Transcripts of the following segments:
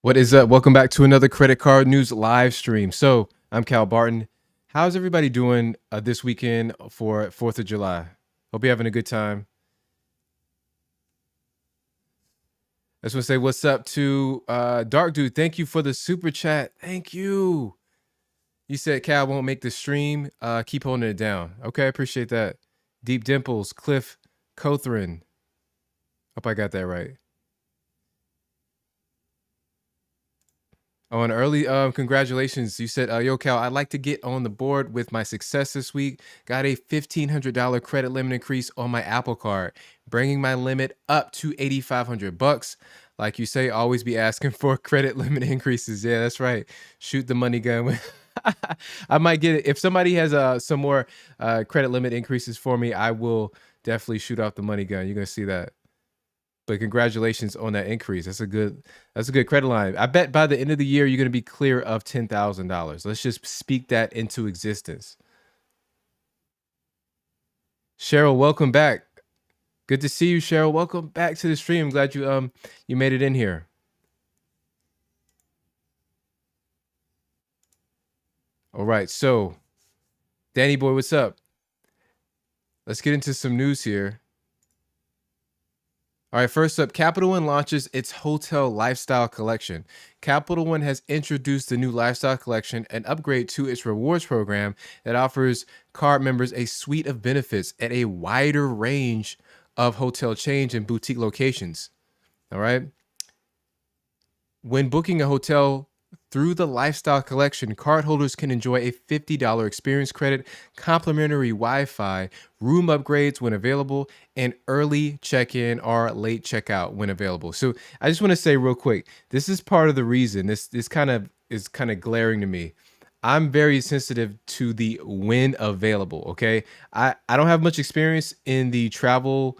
What is up? Welcome back to another credit card news live stream. So I'm Cal Barton. How's everybody doing this weekend for 4th of July? Hope you're having a good time. I just want to say what's up to Dark Dude. Thank you for the super chat. Thank you. You said Cal won't make the stream. Keep holding it down. Okay, I appreciate that. Deep Dimples, Cliff Cothran. Hope I got that right. Oh, and early congratulations. You said, yo, Cal, I'd like to get on the board with my success this week. Got a $1,500 credit limit increase on my Apple Card, bringing my limit up to $8,500. Like you say, always be asking for credit limit increases. Yeah, that's right. Shoot the money gun. I might get it. If somebody has some more credit limit increases for me, I will definitely shoot off the money gun. You're going to see that. But congratulations on that increase. That's a good credit line. I bet by the end of the year you're going to be clear of $10,000. Let's just speak that into existence. Cheryl, welcome back. Good to see you, Cheryl. Welcome back to the stream. Glad you made it in here. All right, so Danny boy, what's up? Let's get into some news here. All right, first up, Capital One launches its Hotel Lifestyle Collection. Capital One has introduced the new Lifestyle Collection, an upgrade to its rewards program that offers card members a suite of benefits at a wider range of hotel chains and boutique locations. All right. When booking a hotel through the Lifestyle Collection, cardholders can enjoy a $50 experience credit, complimentary Wi-Fi, room upgrades when available, and early check-in or late checkout when available. So I just want to say real quick, this is part of the reason this kind of is kind of glaring to me. I'm very sensitive to the when available. Okay. I don't have much experience in the travel,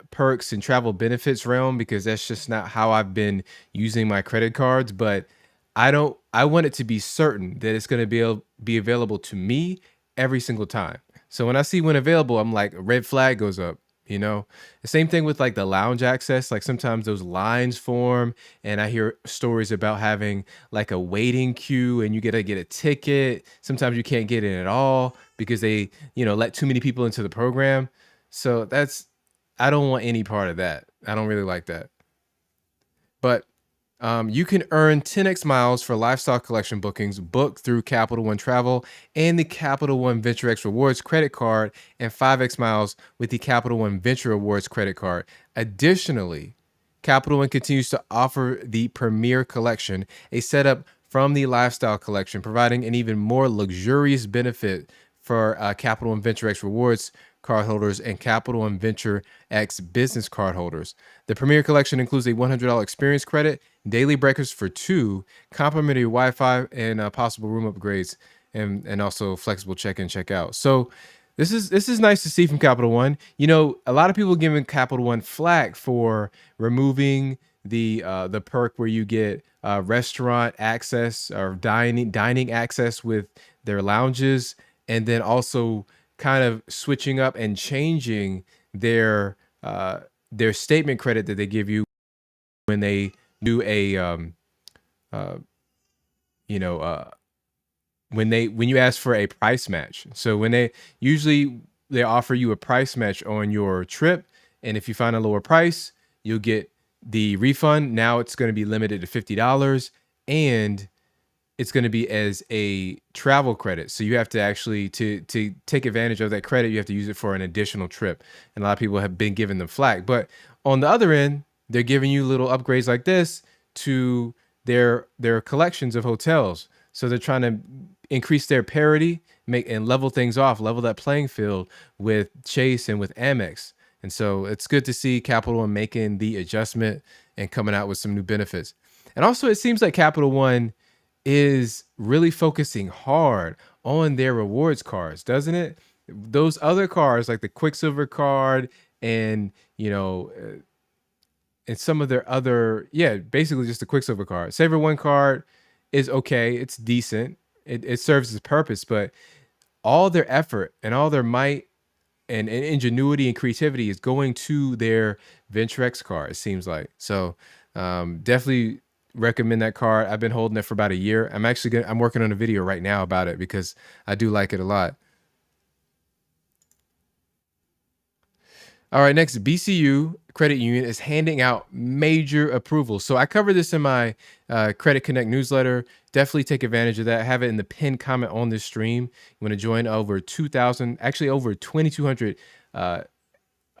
perks and travel benefits realm because that's just not how I've been using my credit cards. But I want it to be certain that it's going to be available to me every single time. So when I see when available, I'm like, a red flag goes up. The same thing with like the lounge access. Like sometimes those lines form, and I hear stories about having like a waiting queue, and you gotta get a ticket. Sometimes you can't get in at all because they, let too many people into the program. So I don't want any part of that. I don't really like that. But you can earn 10x miles for lifestyle collection bookings booked through Capital One Travel and the Capital One Venture X Rewards credit card, and 5x miles with the Capital One Venture Rewards credit card. Additionally, Capital One continues to offer the Premier Collection, a setup from the Lifestyle Collection, providing an even more luxurious benefit for Capital One Venture X Rewards cardholders and Capital One Venture X business cardholders. The Premier Collection includes a $100 experience credit, daily breakfast for two, complimentary Wi-Fi, and possible room upgrades, and also flexible check-in, check-out. So this is nice to see from Capital One. A lot of people giving Capital One flack for removing the perk where you get restaurant access or dining access with their lounges, and then also kind of switching up and changing their statement credit that they give you when they do a uh, you know when you ask for a price match. So when they offer you a price match on your trip, and if you find a lower price, you'll get the refund. Now it's going to be limited to $50, and it's going to be as a travel credit. So you have to actually to take advantage of that credit, you have to use it for an additional trip. And a lot of people have been giving them flack. But on the other end, they're giving you little upgrades like this to their collections of hotels. So they're trying to increase their parity, level things off, level that playing field with Chase and with Amex. And so it's good to see Capital One making the adjustment and coming out with some new benefits. And also, it seems like Capital One is really focusing hard on their rewards cards, doesn't it? Those other cards, like the Quicksilver card, and and some of their other, basically just the Quicksilver card. Saver One card is okay, it's decent, it serves its purpose, but all their effort and all their might and ingenuity and creativity is going to their Venture X card, it seems like. So definitely recommend that card. I've been holding it for about a year. I'm working on a video right now about it because I do like it a lot. All right, next, BCU Credit Union is handing out major approvals. So I cover this in my Credit Connect newsletter. Definitely take advantage of that. Have it in the pinned comment on this stream. You want to join over 2,000, actually over 2,200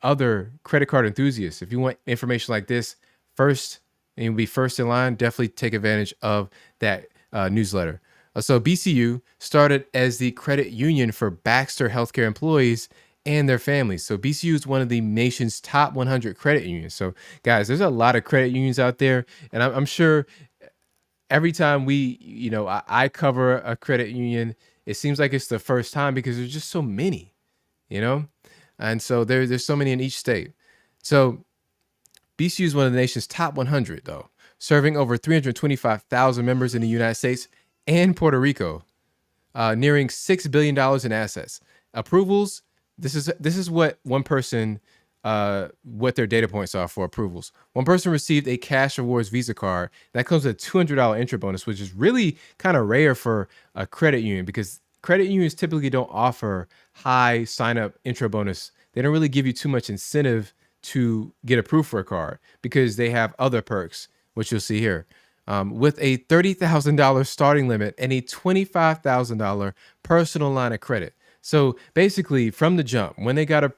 other credit card enthusiasts. If you want information like this first, and you'll be first in line, definitely take advantage of that newsletter. So BCU started as the credit union for Baxter healthcare employees and their families. So BCU is one of the nation's top 100 credit unions. So guys, there's a lot of credit unions out there, and I'm sure every time I cover a credit union, it seems like it's the first time because there's just so many, you know, and so there's so many in each state. So BCU is one of the nation's top 100, though, serving over 325,000 members in the United States and Puerto Rico, nearing $6 billion in assets. Approvals. This is what one person, what their data points are for approvals. One person received a cash rewards Visa card that comes with a $200 entry bonus, which is really kind of rare for a credit union because credit unions typically don't offer high sign up intro bonus. They don't really give you too much incentive to get approved for a card because they have other perks, which you'll see here. With a $30,000 starting limit and a $25,000 personal line of credit. So basically, from the jump, when they got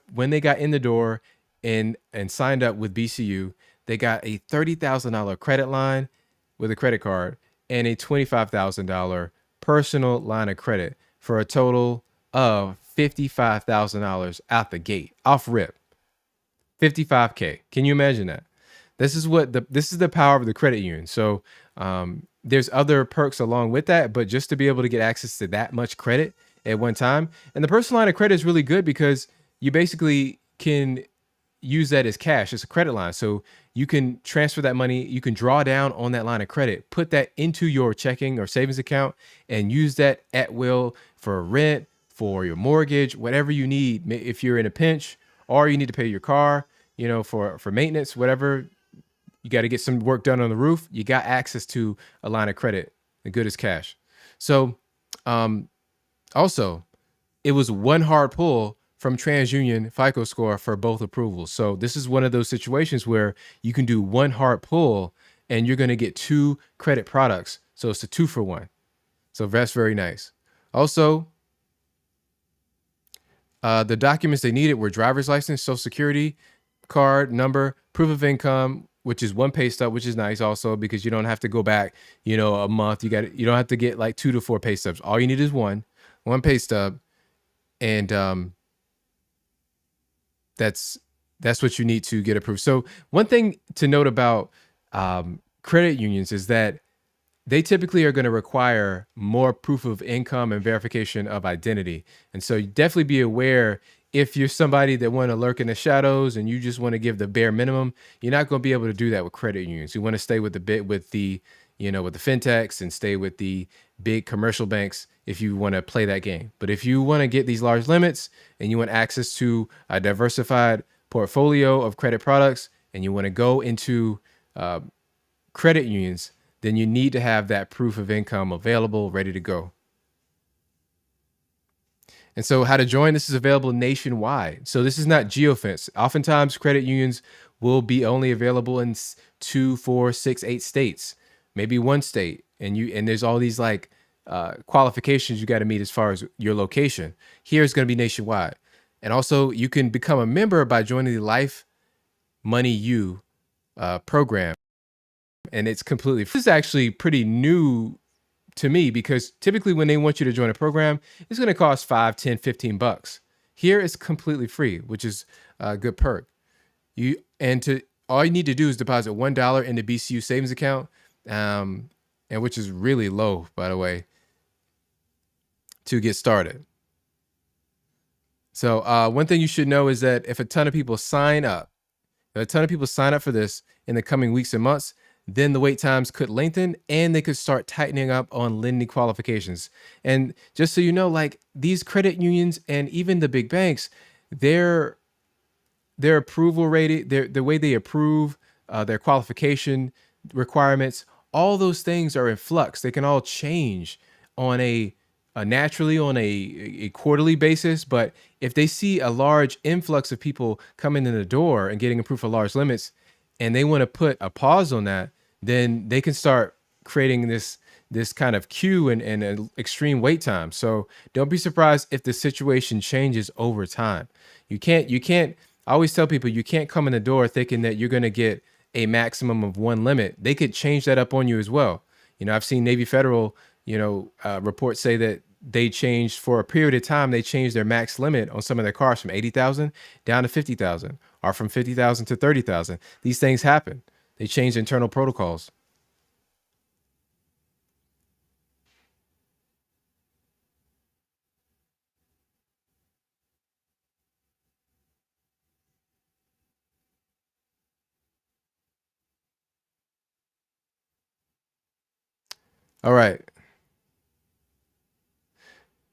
in the door and signed up with BCU, they got a $30,000 credit line with a credit card and a $25,000 personal line of credit for a total of $55,000 out the gate, off rip. 55K. Can you imagine that? This is the power of the credit union. So there's other perks along with that, but just to be able to get access to that much credit at one time. And the personal line of credit is really good because you basically can use that as cash. It's a credit line. So you can transfer that money. You can draw down on that line of credit, put that into your checking or savings account and use that at will for rent, for your mortgage, whatever you need. If you're in a pinch or you need to pay your car, for maintenance, whatever, you got to get some work done on the roof. You got access to a line of credit, and good as cash. So, also, it was one hard pull from TransUnion FICO score for both approvals. So this is one of those situations where you can do one hard pull and you're going to get 2 credit products. So it's a 2-for-1. So that's very nice. Also, the documents they needed were driver's license, social security card number, proof of income, which is one pay stub, which is nice also because you don't have to go back, a month. You don't have to get like 2 to 4 pay stubs. All you need is one pay stub. And that's what you need to get approved. So one thing to note about credit unions is that they typically are going to require more proof of income and verification of identity. And so you definitely be aware if you're somebody that want to lurk in the shadows and you just want to give the bare minimum, you're not going to be able to do that with credit unions. You want to stay with the fintechs and stay with the big commercial banks if you want to play that game. But if you want to get these large limits and you want access to a diversified portfolio of credit products and you want to go into credit unions, then you need to have that proof of income available, ready to go. And so how to join, this is available nationwide. So this is not geofence. Oftentimes credit unions will be only available in 2, 4, 6, 8 states, maybe one state. And there's all these qualifications you got to meet as far as your location. Here it's going to be nationwide. And also you can become a member by joining the Life Money U program. And it's completely free. This is actually pretty new to me because typically when they want you to join a program, it's going to cost $5, $10, $15. Here it's completely free, which is a good perk. All you need to do is deposit $1 in the BCU savings account, and which is really low, by the way, to get started. So one thing you should know is that if a ton of people sign up for this in the coming weeks and months, then the wait times could lengthen and they could start tightening up on lending qualifications. And just so you know, like these credit unions and even the big banks, their approval rating, the way they approve their qualification requirements all those things are in flux. They can all change on a naturally on a quarterly basis, but if they see a large influx of people coming in the door and getting approved for large limits, and they want to put a pause on that, then they can start creating this kind of queue and an extreme wait time. So don't be surprised if the situation changes over time. You can't. I always tell people you can't come in the door thinking that you're going to get a maximum of one limit. They could change that up on you as well. I've seen Navy Federal, reports say that they changed for a period of time. They changed their max limit on some of their cars from 80,000 down to 50,000, or from 50,000 to 30,000. These things happen. They change internal protocols. All right.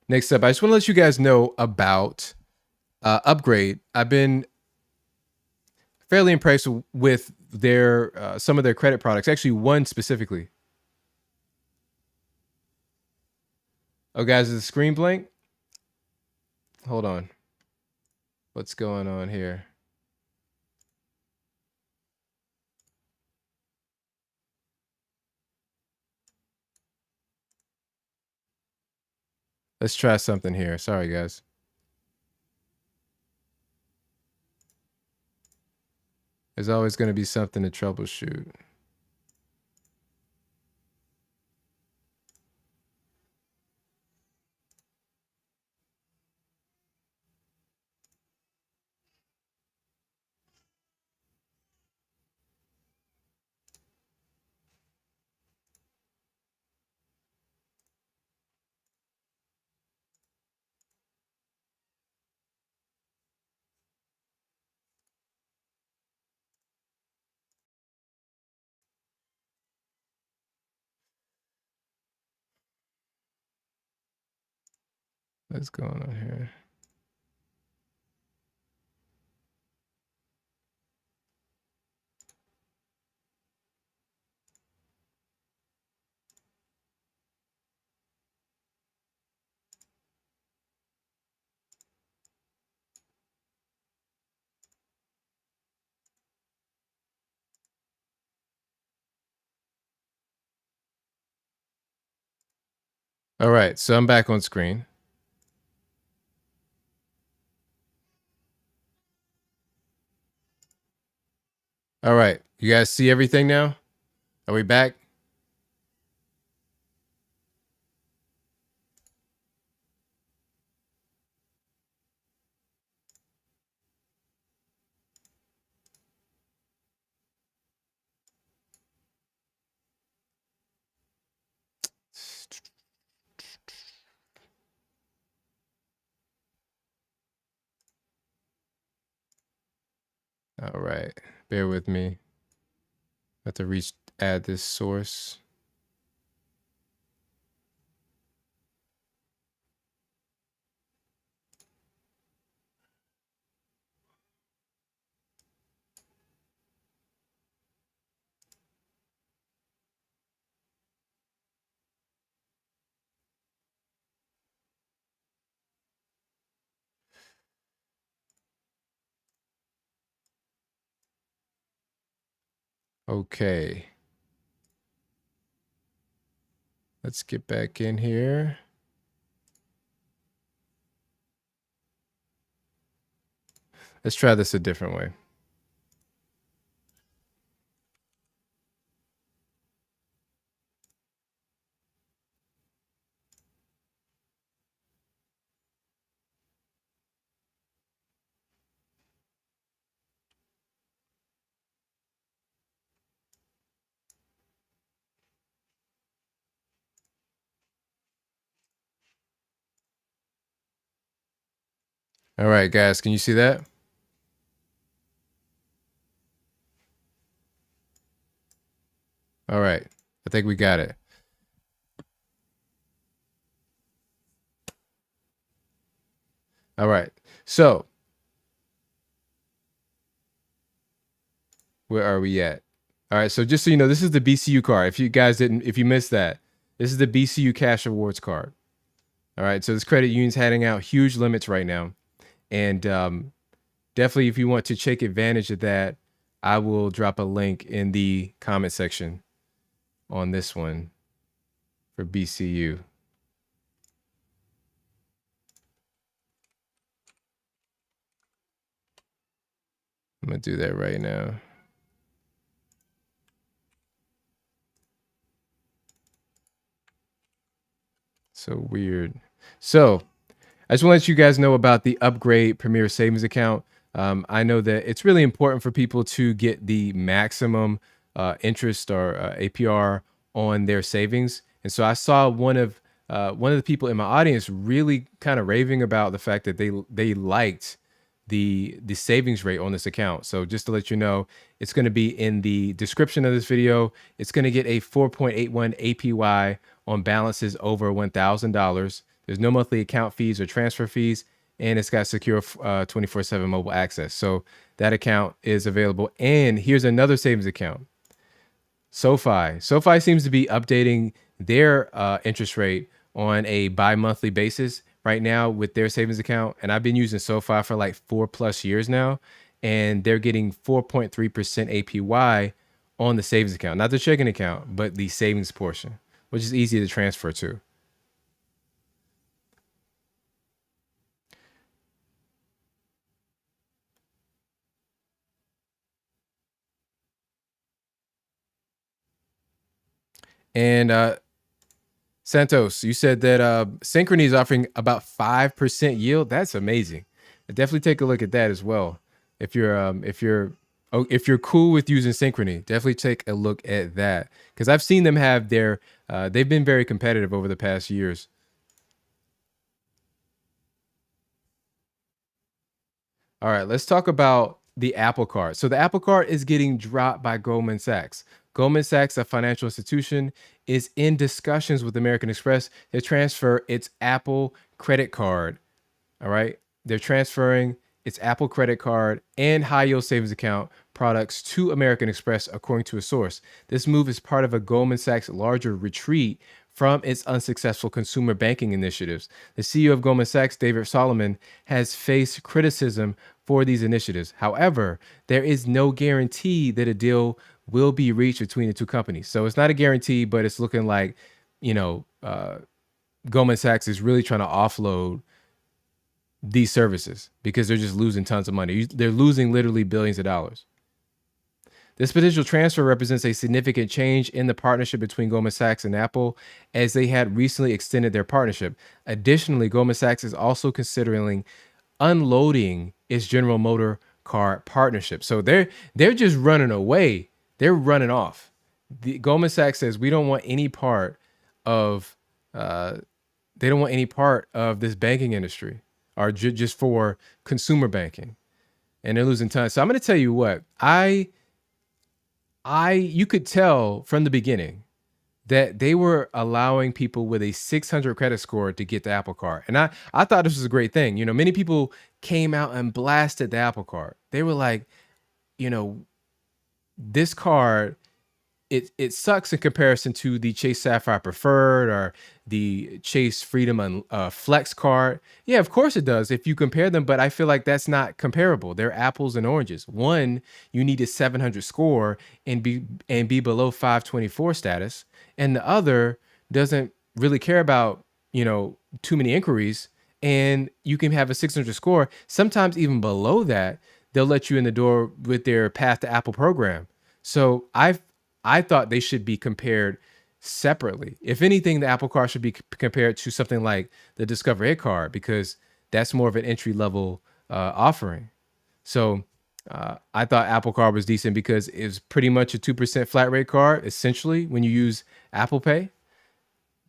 Next up, I just want to let you guys know about Upgrade. I've been fairly impressed with their some of their credit products. Actually, one specifically. Oh, guys, is the screen blank? Hold on. What's going on here? Let's try something here. Sorry, guys. There's always going to be something to troubleshoot. What's going on here? All right, so I'm back on screen. All right, you guys see everything now? Are we back? All right, bear with me. I have to add this source. Okay. Let's get back in here. Let's try this a different way. All right, guys, can you see that? All right, I think we got it. All right, so where are we at? All right, so just so you know, this is the BCU card. If you missed that, this is the BCU Cash Awards card. All right, so this credit union's handing out huge limits right now, and definitely if you want to take advantage of that, I will drop a link in the comment section on this one for BCU. I'm gonna do that right now. So weird. So I just want to let you guys know about the Upgrade Premier Savings Account. I know that it's really important for people to get the maximum interest or APR on their savings. And so I saw one of the people in my audience really kind of raving about the fact that they liked the savings rate on this account. So just to let you know, it's going to be in the description of this video. It's going to get a 4.81 APY on balances over $1,000. There's no monthly account fees or transfer fees, and it's got secure 24/7 mobile access. So that account is available. And here's another savings account. SoFi. SoFi seems to be updating their interest rate on a bi-monthly basis right now with their savings account. And I've been using SoFi for like 4+ years now, and they're getting 4.3% APY on the savings account, not the checking account, but the savings portion, which is easy to transfer to. And Santos, you said that Synchrony is offering about 5% yield. That's amazing. Definitely take a look at that as well. If you're cool with using Synchrony, definitely take a look at that, because I've seen them have they've been very competitive over the past years. All right, let's talk about the Apple Card. So the Apple Card is getting dropped by Goldman Sachs. Goldman Sachs, a financial institution, is in discussions with American Express to transfer its Apple credit card. All right. They're transferring its Apple credit card and high yield savings account products to American Express, according to a source. This move is part of a Goldman Sachs larger retreat from its unsuccessful consumer banking initiatives. The CEO of Goldman Sachs, David Solomon, has faced criticism for these initiatives. However, there is no guarantee that a deal will be reached between the two companies. So it's not a guarantee, but it's looking like, you know, Goldman Sachs is really trying to offload these services because they're just losing tons of money. They're losing literally billions of dollars. This potential transfer represents a significant change in the partnership between Goldman Sachs and Apple, as they had recently extended their partnership. Additionally, Goldman Sachs is also considering unloading its General Motor car partnership. So they're just running away. They're running off. The Goldman Sachs says we don't want any part of they don't want any part of this banking industry, or just for consumer banking, and they're losing tons. So I'm going to tell you what, you could tell from the beginning that they were allowing people with a 600 credit score to get the Apple Card. And I thought this was a great thing. You know, many people came out and blasted the Apple Card. They were like, you know, this card, it sucks in comparison to the Chase Sapphire Preferred or the Chase Freedom Flex card. Yeah, of course it does if you compare them, but I feel like that's not comparable. They're apples and oranges. One, you need a 700 score and be below 524 status, and the other doesn't really care about, you know, too many inquiries, and you can have a 600 score. Sometimes even below that, they'll let you in the door with their Path to Apple program. So I thought they should be compared separately. If anything, the Apple Card should be compared to something like the Discover It card, because that's more of an entry level offering. So I thought Apple Card was decent because it's pretty much a 2% flat rate card, essentially, when you use Apple Pay.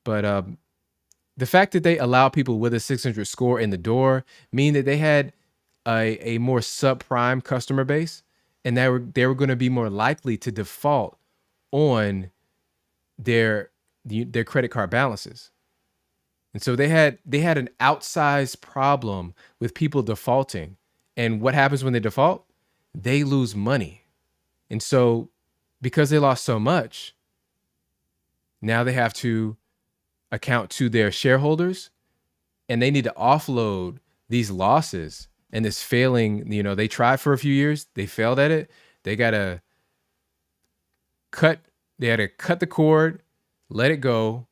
But the fact that they allow people with a 600 score in the door mean that they had a more subprime customer base, and they were going to be more likely to default on their credit card balances. And so they had an outsized problem with people defaulting. And what happens when they default? They lose money. And so because they lost so much, now they have to account to their shareholders, and they need to offload these losses and this failing. They tried for a few years, they failed at it. They gotta cut. They had to cut the cord, let it go,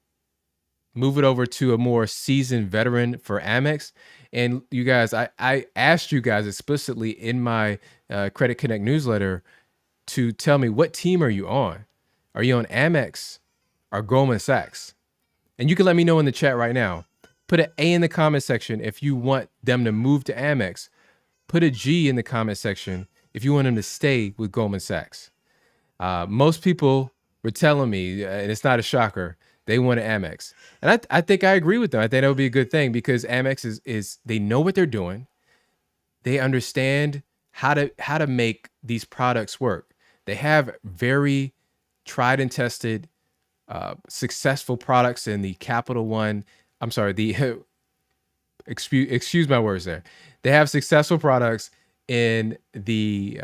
move it over to a more seasoned veteran for Amex. And you guys, I asked you guys explicitly in my Credit Connect newsletter to tell me, what team are you on? Are you on Amex or Goldman Sachs? And you can let me know in the chat right now. Put an A in the comment section if you want them to move to Amex. Put a G in the comment section if you want them to stay with Goldman Sachs. Most people were telling me, and it's not a shocker, they want an Amex. And I think I agree with them. I think that would be a good thing, because Amex is they know what they're doing. They understand how to make these products work. They have very tried and tested, successful products in the Capital One. I'm sorry, the excuse my words there. They have successful products in the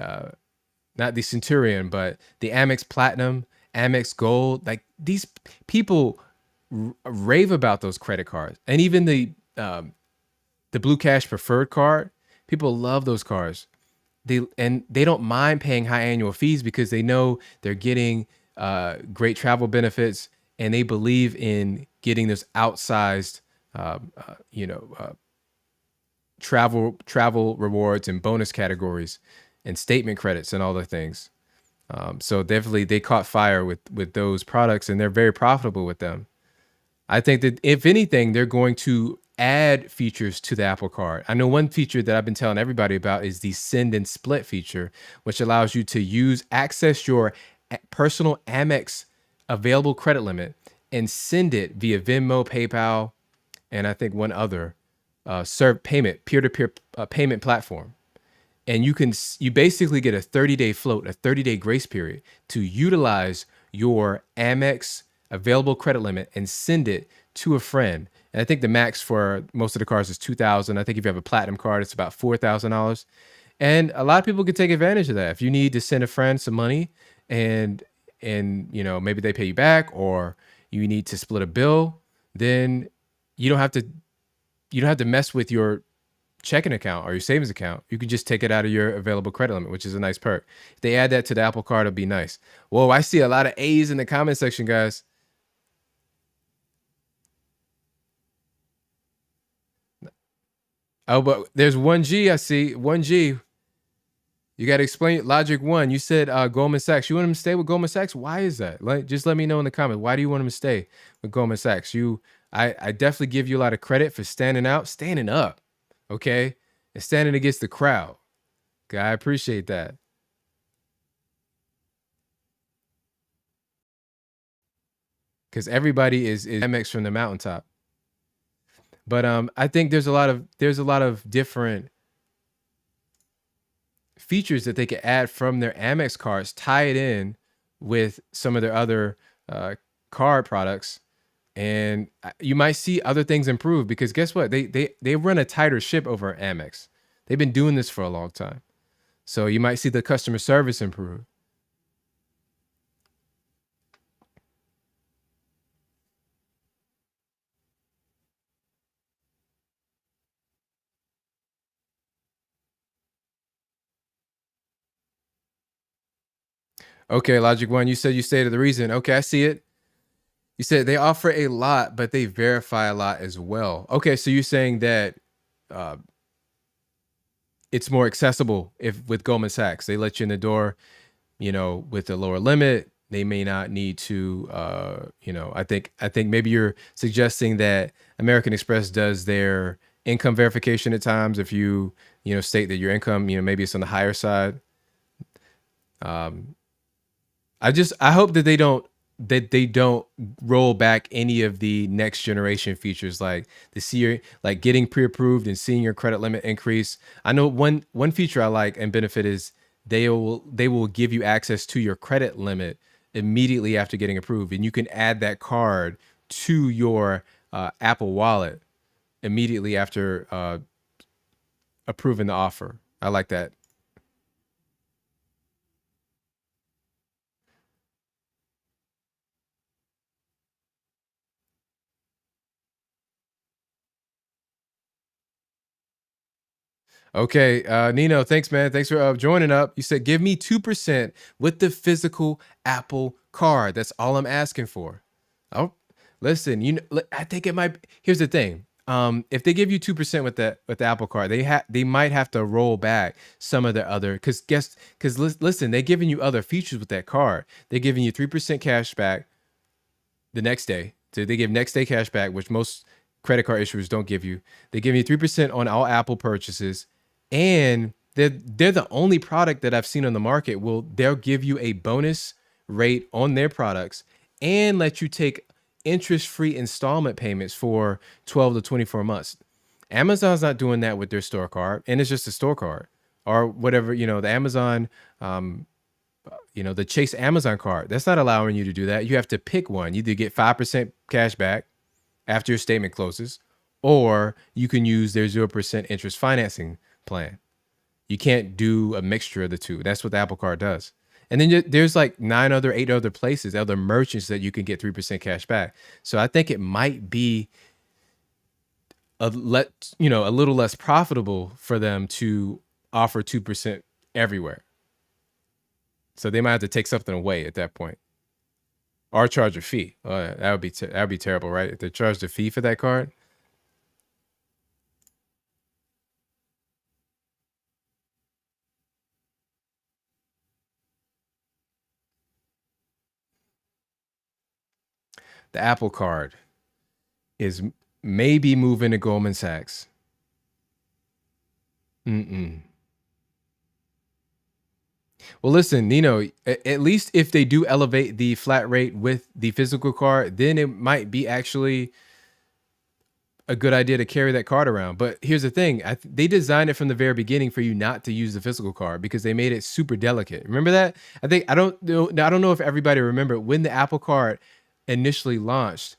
not the Centurion, but the Amex Platinum, Amex Gold. Like, these people rave about those credit cards, and even the Blue Cash Preferred card. People love those cards. They don't mind paying high annual fees because they know they're getting great travel benefits, and they believe in getting those outsized, travel rewards and bonus categories and statement credits and all the things. So definitely they caught fire with those products, and they're very profitable with them. I think that if anything, they're going to add features to the Apple Card. I know one feature that I've been telling everybody about is the send and split feature, which allows you to access your personal Amex available credit limit and send it via Venmo, PayPal, and I think one other peer-to-peer payment platform. And you basically get a 30-day float, a 30-day grace period to utilize your Amex available credit limit and send it to a friend. And I think the max for most of the cards is $2,000. I think if you have a platinum card, it's about $4,000. And a lot of people can take advantage of that. If you need to send a friend some money, and maybe they pay you back, or you need to split a bill, then you don't have to mess with your checking account or your savings account. You can just take it out of your available credit limit, which is a nice perk. If they add that to the Apple Card, it'll be nice. Whoa, I see a lot of A's in the comment section, guys. Oh, but there's 1G. I see 1G. You got to explain Logic One. You said Goldman Sachs. You want him to stay with Goldman Sachs? Why is that? Just let me know in the comments. Why do you want him to stay with Goldman Sachs? I definitely give you a lot of credit for standing up, okay, and standing against the crowd. Okay, I appreciate that. Because everybody is MX from the mountaintop. But I think there's a lot of different features that they could add from their Amex cards, tie it in with some of their other card products, and you might see other things improve, because guess what? They run a tighter ship over Amex. They've been doing this for a long time. So you might see the customer service improve. Okay, Logic One, you said you stated the reason. Okay, I see it. You said they offer a lot, but they verify a lot as well. Okay, so you're saying that it's more accessible if with Goldman Sachs. They let you in the door, with a lower limit. They may not need to, I think maybe you're suggesting that American Express does their income verification at times. If you, state that your income, maybe it's on the higher side. I hope that they don't roll back any of the next generation features, like like getting pre-approved and seeing your credit limit increase. I know one feature I like and benefit is they will give you access to your credit limit immediately after getting approved, and you can add that card to your Apple Wallet immediately after approving the offer. I like that. Okay, Nino, thanks, man. Thanks for joining up. You said give me 2% with the physical Apple Card. That's all I'm asking for. Oh, listen, I think it might. Here's the thing. If they give you 2% with the Apple Card, they might have to roll back some of their other because listen, they're giving you other features with that card. They're giving you 3% cash back the next day. So they give next day cash back, which most credit card issuers don't give you. They give you 3% on all Apple purchases, and they're the only product that I've seen on the market. They'll give you a bonus rate on their products and let you take interest-free installment payments for 12 to 24 months. Amazon's not doing that with their store card, and it's just a store card or whatever, the Amazon the Chase Amazon card, that's not allowing you to do that. You have to pick one. You either get 5% cash back after your statement closes, or you can use their 0% interest financing plan. You can't do a mixture of the two. That's what the Apple Card does. And then there's like 8 other places, other merchants that you can get 3% cash back. So I think it might be a little less profitable for them to offer 2% everywhere. So they might have to take something away at that point, or charge a fee. That would be terrible, right? If they charged a fee for that card. The Apple Card is maybe moving to Goldman Sachs. Well, listen, Nino, at least if they do elevate the flat rate with the physical card, then it might be actually a good idea to carry that card around. But here's the thing. They designed it from the very beginning for you not to use the physical card because they made it super delicate. Remember that? I don't know if everybody remember when the Apple Card initially launched,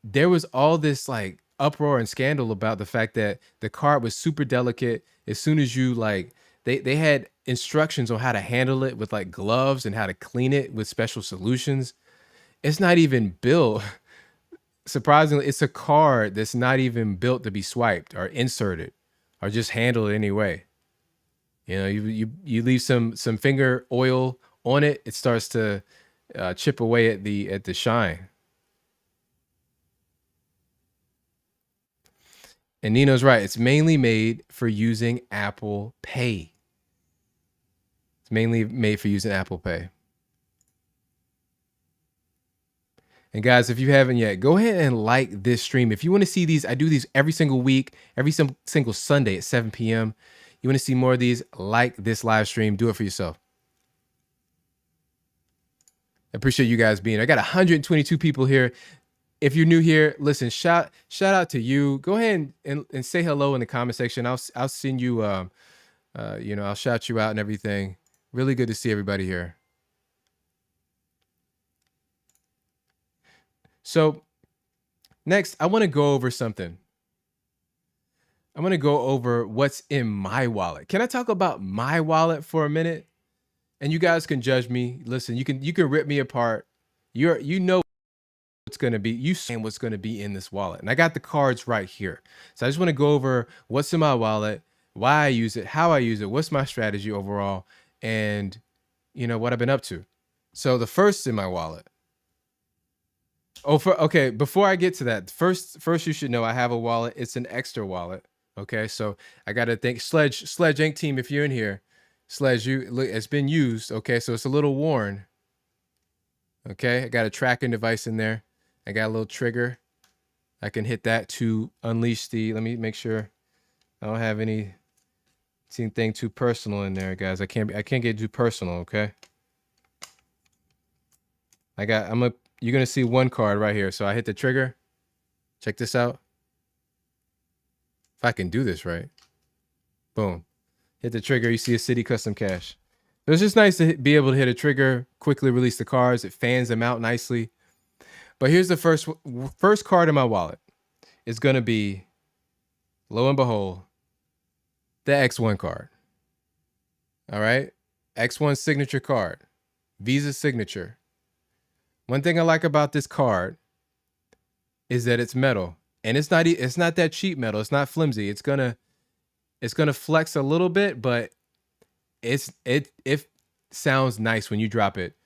there was all this like uproar and scandal about the fact that the card was super delicate. As soon as you they had instructions on how to handle it with like gloves and how to clean it with special solutions. It's not even built. Surprisingly, it's a card that's not even built to be swiped or inserted or just handled anyway. You leave some finger oil on it, it starts to chip away at the shine. And Nino's right. It's mainly made for using Apple Pay. It's mainly made for using Apple Pay. And guys, if you haven't yet, go ahead and like this stream. If you want to see these, I do these every single week, every single Sunday at 7 p.m. You want to see more of these, like this live stream, do it for yourself. I appreciate you guys being here. I got 122 people here. If you're new here, listen, shout out to you. Go ahead and say hello in the comment section. I'll send you, I'll shout you out and everything. Really good to see everybody here. So next, I want to go over something. I'm going to go over what's in my wallet. Can I talk about my wallet for a minute? And you guys can judge me. Listen, you can rip me apart. You know what's going to be, you saying what's going to be in this wallet. And I got the cards right here. So I just want to go over what's in my wallet, why I use it, how I use it, what's my strategy overall, and what I've been up to. So the first in my wallet. Okay, before I get to that, first you should know I have a wallet. It's an extra wallet. Okay, so I got to thank Sledge Inc. team. If you're in here, Sledge, it's been used. Okay, so it's a little worn. Okay, I got a tracking device in there. I got a little trigger. I can hit that to unleash let me make sure I don't have anything too personal in there, guys. I can't get too personal, okay? You're gonna see one card right here. So I hit the trigger. Check this out. If I can do this right. Boom. Hit the trigger, you see a City Custom Cash. So it's just nice to be able to hit a trigger, quickly release the cards. It fans them out nicely. But here's the first card in my wallet. It's going to be, lo and behold, the X1 card. All right? X1 signature card. Visa signature. One thing I like about this card is that it's metal. And it's not that cheap metal. It's not flimsy. It's It's gonna flex a little bit, but it sounds nice when you drop it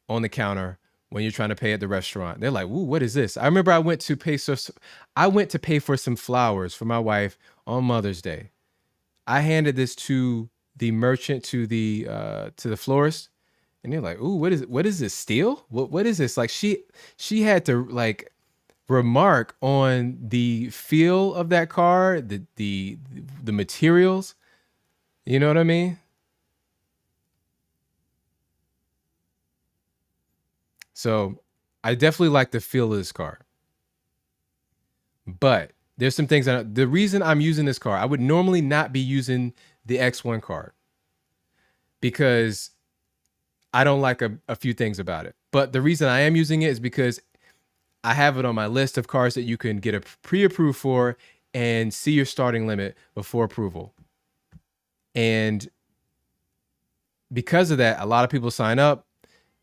on the counter when you're trying to pay at the restaurant. They're like, "Ooh, what is this?" I remember I went to pay for some flowers for my wife on Mother's Day. I handed this to the merchant, to the florist, and they're like, "Ooh, what is this, steel? What is this?" Like she had to like remark on the feel of that card, the materials. You know what I mean? So I definitely like the feel of this card. But there's some things that the reason I'm using this card, I would normally not be using the X1 card because I don't like a few things about it. But the reason I am using it is because I have it on my list of cards that you can get a pre-approved for and see your starting limit before approval. And because of that, a lot of people sign up.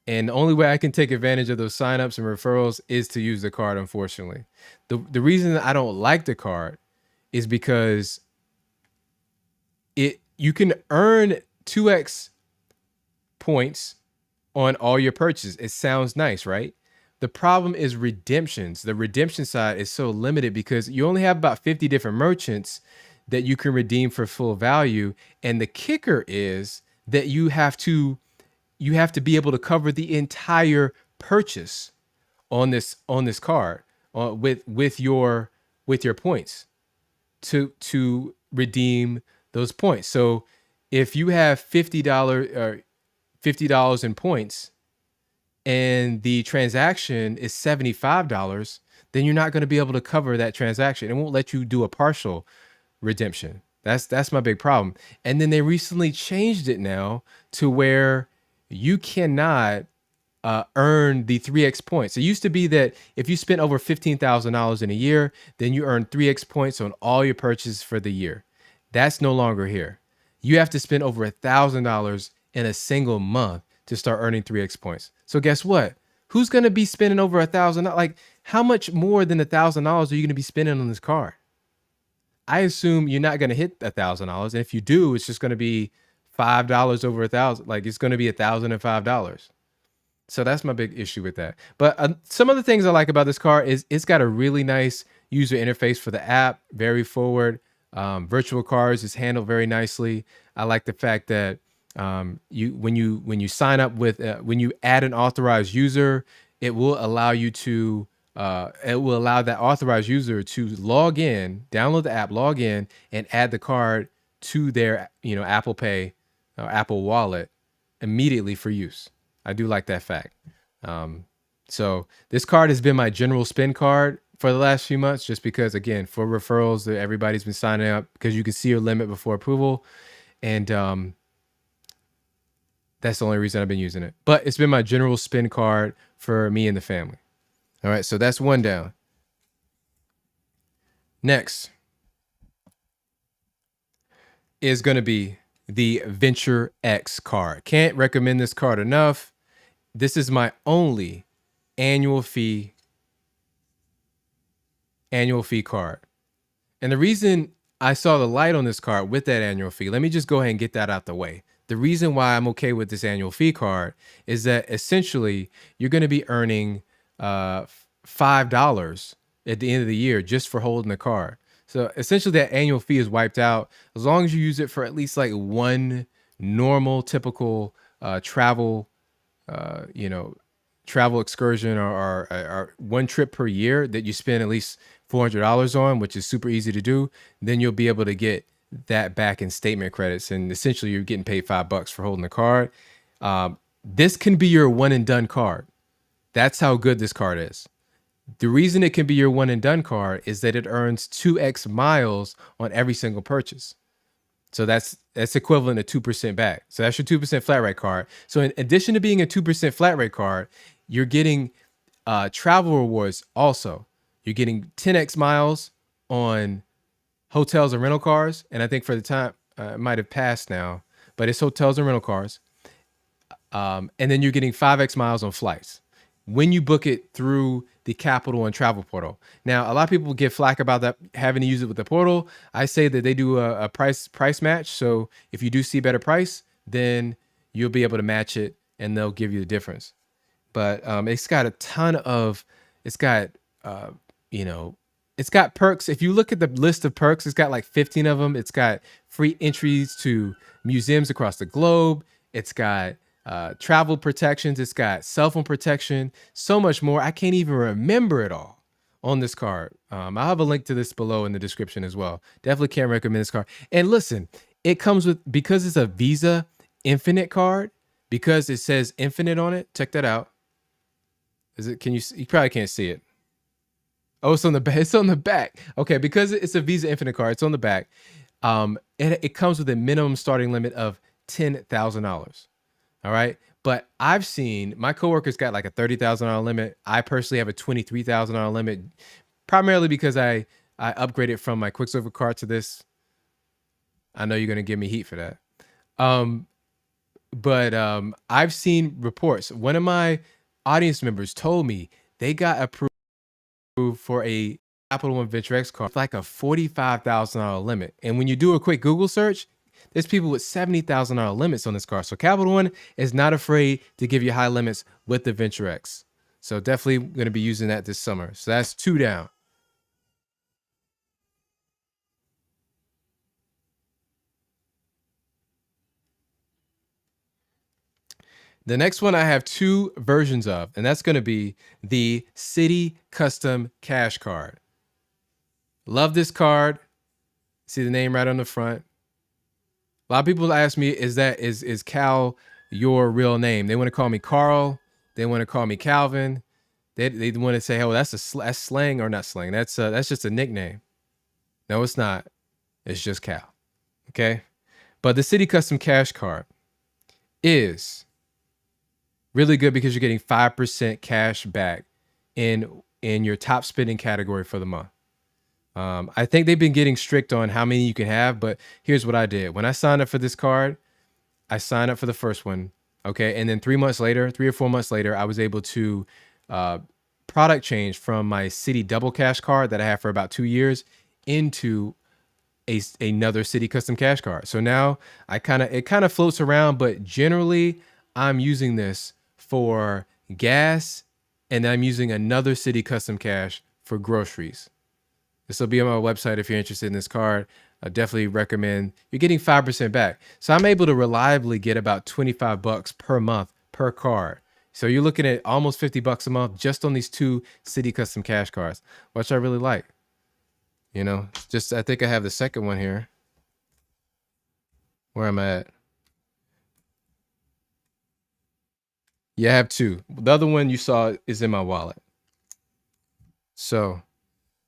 And the only way I can take advantage of those signups and referrals is to use the card, unfortunately. The reason I don't like the card is because you can earn 2x points on all your purchases. It sounds nice, right? The problem is redemptions. The redemption side is so limited because you only have about 50 different merchants that you can redeem for full value. And the kicker is that you have to be able to cover the entire purchase on this card with your points to redeem those points. So if you have $50 in points and the transaction is $75, then you're not going to be able to cover that transaction. It won't let you do a partial redemption. That's my big problem. And then they recently changed it now to where you cannot earn the 3x points. It used to be that if you spent over $15,000 in a year, then you earn 3x points on all your purchases for the year. That's no longer here. You have to spend over $1,000 in a single month to start earning 3x points. So guess what? Who's going to be spending over $1,000? Like, how much more than $1,000 are you going to be spending on this card? I assume you're not going to hit $1,000, and if you do, it's just going to be $5 over 1,000. Like, it's going to be $1,005. So that's my big issue with that. But some of the things I like about this car is it's got a really nice user interface for the app, very forward. Virtual cards is handled very nicely. I like the fact that when you sign up with when you add an authorized user, it will allow that authorized user to log in, download the app, log in, and add the card to their Apple Pay or Apple Wallet immediately for use. I do like that fact. So this card has been my general spend card for the last few months, just because, again, for referrals, that everybody's been signing up because you can see your limit before approval. And that's the only reason I've been using it. But it's been my general spend card for me and the family. All right, so that's one down. Next is going to be the Venture X card. Can't recommend this card enough. This is my only annual fee card. And the reason I saw the light on this card with that annual fee, let me just go ahead and get that out the way. The reason why I'm okay with this annual fee card is that essentially you're going to be earning $5 at the end of the year just for holding the card. So essentially that annual fee is wiped out as long as you use it for at least like one normal, typical travel excursion or one trip per year that you spend at least $400 on, which is super easy to do. Then you'll be able to get that back in statement credits, and essentially you're getting paid $5 for holding the card. This can be your one and done card. That's how good this card is. The reason it can be your one and done card is that it earns 2x miles on every single purchase. So that's equivalent to 2% back. So that's your 2% flat rate card. So in addition to being a 2% flat rate card, you're getting travel rewards also. You're getting 10x miles on hotels and rental cars. And I think for the time, it might have passed now, but it's hotels and rental cars. And then you're getting 5x miles on flights when you book it through the Capital One travel portal. Now, a lot of people get flack about that having to use it with the portal. I say that they do a price match. So if you do see better price, then you'll be able to match it, and they'll give you the difference. But it's got a ton of, it's got uh, you know, it's got perks. If you look at the list of perks, it's got like 15 of them. It's got free entries to museums across the globe. It's got travel protections. It's got cell phone protection. So much more. I can't even remember it all on this card. I'll have a link to this below in the description as well. Definitely can't recommend this card. And listen, it comes with, because it's a Visa Infinite card, because it says Infinite on it. Check that out. Is it? Can you? You probably can't see it. Oh, it's on the back. It's on the back. Okay, because it's a Visa Infinite card, it's on the back. It comes with a minimum starting limit of $10,000. All right, but I've seen my coworkers got like a $30,000 limit. I personally have a $23,000 limit, primarily because I upgraded from my Quicksilver card to this. I know you're gonna give me heat for that. Um, but I've seen reports. One of my audience members told me they got approved for a Capital One Venture X card with like a $45,000 limit. And when you do a quick Google search, there's people with $70,000 limits on this card. So Capital One is not afraid to give you high limits with the Venture X. So definitely going to be using that this summer. So that's 2 down. The next one I have 2 versions of, and that's going to be the City Custom Cash Card. Love this card. See the name right on the front. A lot of people ask me, is Cal your real name? They want to call me Carl. They want to call me Calvin. They want to say, oh, that's slang, or not slang. That's just a nickname. No, it's not. It's just Cal. Okay. But the City Custom Cash Card is really good because you're getting 5% cash back in your top spending category for the month. I think they've been getting strict on how many you can have, but here's what I did. When I signed up for this card, I signed up for the first one. Okay. And then 3 or 4 months later, I was able to product change from my City Double Cash card that I have for about 2 years into another City Custom Cash card. So now it kind of floats around, but generally I'm using this for gas, and I'm using another City Custom Cash for groceries. This will be on my website if you're interested in this card. I definitely recommend. You're getting 5% back. So I'm able to reliably get about $25 per month per card. So you're looking at almost $50 a month just on these 2 City Custom Cash cards, which I really like. You know, I think I have the second one here. Where I'm at. Yeah, I have 2. The other one you saw is in my wallet. So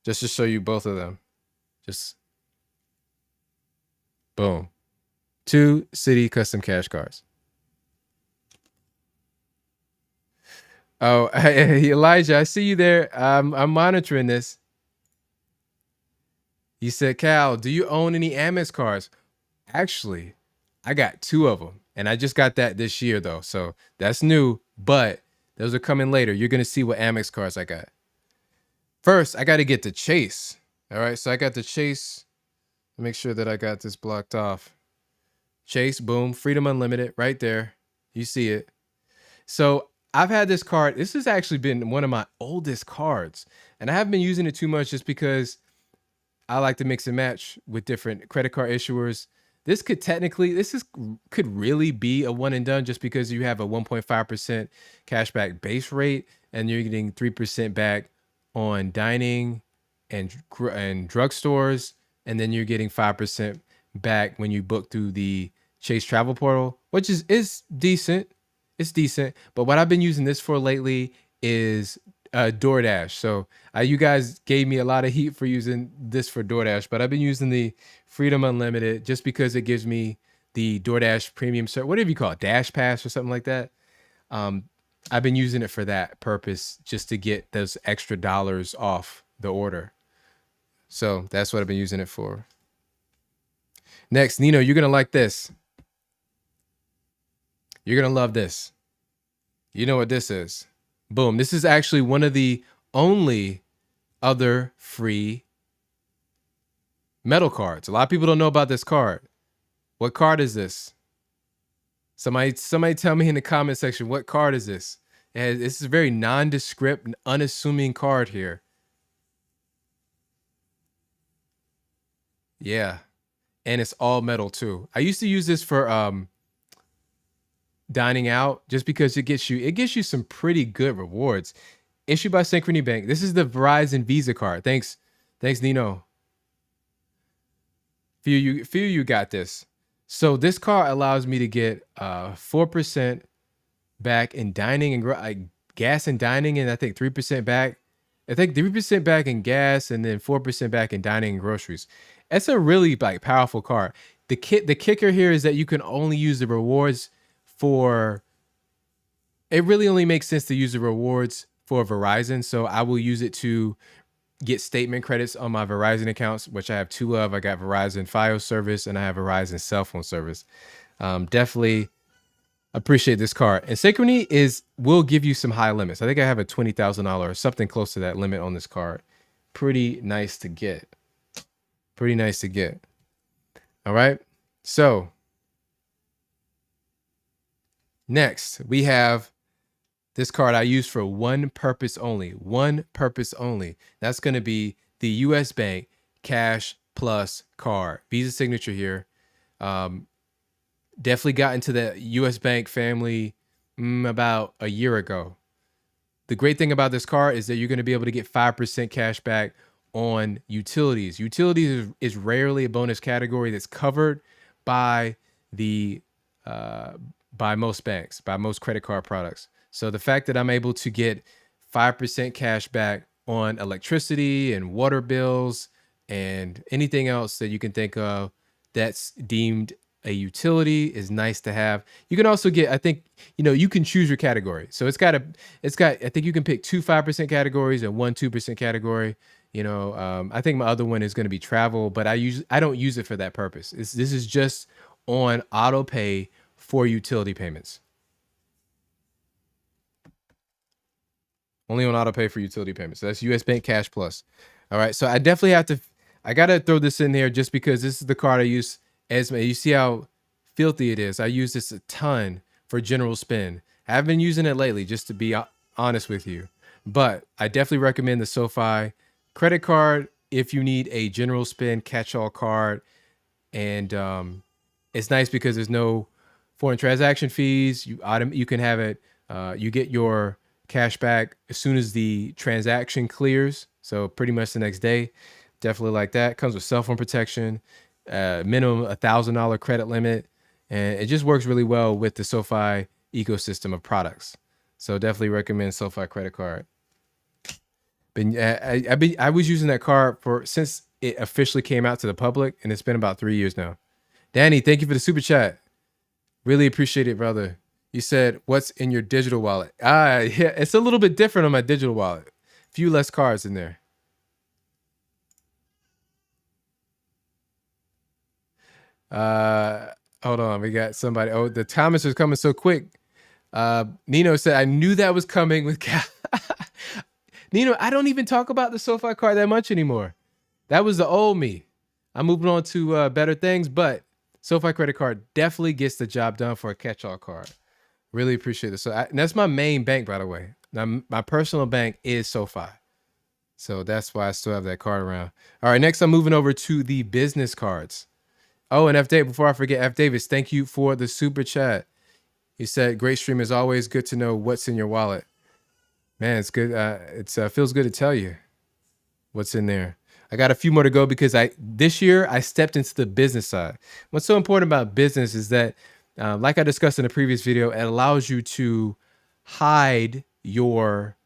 just to show you both of them, just boom, 2 City Custom Cash cards. Oh, Elijah, I see you there. I'm monitoring this. You said, Cal, do you own any Amex cards? Actually, I got 2 of them, and I just got that this year though, so that's new. But those are coming later. You're gonna see what Amex cards I got. First, I got to get the Chase. All right, so I got the Chase. Make sure that I got this blocked off. Chase, boom, Freedom Unlimited, right there. You see it. So I've had this card. This has actually been one of my oldest cards, and I haven't been using it too much just because I like to mix and match with different credit card issuers. This could really be a one and done just because you have a 1.5% cashback base rate, and you're getting 3% back on dining and drugstores, and then you're getting 5% back when you book through the Chase Travel Portal, which is decent. It's decent, but what I've been using this for lately is DoorDash. So you guys gave me a lot of heat for using this for DoorDash, but I've been using the Freedom Unlimited just because it gives me the DoorDash premium service, whatever you call it, Dash Pass or something like that. I've been using it for that purpose, just to get those extra dollars off the order. So that's what I've been using it for. Next, Nino, you're going to like this. You're going to love this. You know what this is. Boom. This is actually one of the only other free metal cards. A lot of people don't know about this card. What card is this? Somebody tell me in the comment section, what card is this? This is a very nondescript, unassuming card here. Yeah. And it's all metal too. I used to use this for dining out just because it gets you some pretty good rewards. Issued by Synchrony Bank. This is the Verizon Visa card. Thanks, Nino. Few you got this. So this card allows me to get 4% back in dining and gas and dining, and I think 3% back. I think 3% back in gas and then 4% back in dining and groceries. That's a really like powerful card. The kicker here is that you can only use the rewards for. It really only makes sense to use the rewards for Verizon, so I will use it to get statement credits on my Verizon accounts, which I have two of. I got Verizon Fios service and I have Verizon cell phone service. Definitely appreciate this card. And Synchrony will give you some high limits. I think I have a $20,000 or something close to that limit on this card. Pretty nice to get. Pretty nice to get. All right. So next we have this card I use for one purpose only. One purpose only. That's going to be the U.S. Bank Cash Plus card. Visa signature here. Definitely got into the U.S. Bank family about a year ago. The great thing about this card is that you're going to be able to get 5% cash back on utilities. Utilities is rarely a bonus category that's covered by the by most banks, by most credit card products. So the fact that I'm able to get 5% cash back on electricity and water bills and anything else that you can think of that's deemed a utility is nice to have. You can also get, I think, you can choose your category. So I think you can pick 2 5% categories and 1 2% category. I think my other one is going to be travel, but I don't use it for that purpose. This is just on auto pay for utility payments. Only on auto pay for utility payments. So that's US Bank Cash Plus. All right. So I definitely I got to throw this in there just because this is the card I use as you see how filthy it is. I use this a ton for general spend. I haven't been using it lately, just to be honest with you. But I definitely recommend the SoFi credit card if you need a general spend catch-all card. And it's nice because there's no foreign transaction fees. You can have it. You get your cash back as soon as the transaction clears. So pretty much the next day. Definitely like that. Comes with cell phone protection, minimum $1,000 credit limit, and it just works really well with the SoFi ecosystem of products. So definitely recommend SoFi credit card. But I was using that card since it officially came out to the public, and it's been about 3 years now. Danny, thank you for the super chat. Really appreciate it, brother. You said, what's in your digital wallet? Yeah, it's a little bit different on my digital wallet. A few less cards in there. Hold on. We got somebody. Oh, the Thomas is coming so quick. Nino said, I knew that was coming with Nino, I don't even talk about the SoFi card that much anymore. That was the old me. I'm moving on to better things, but SoFi credit card definitely gets the job done for a catch-all card. Really appreciate it. And that's my main bank, by the way. Now, my personal bank is SoFi. So that's why I still have that card around. All right, next I'm moving over to the business cards. Oh, and F. Davis, before I forget, F. Davis, thank you for the super chat. He said, great stream is always good to know what's in your wallet. Man, it's good. It feels good to tell you what's in there. I got a few more to go because this year I stepped into the business side. What's so important about business is that, like I discussed in a previous video, it allows you to hide your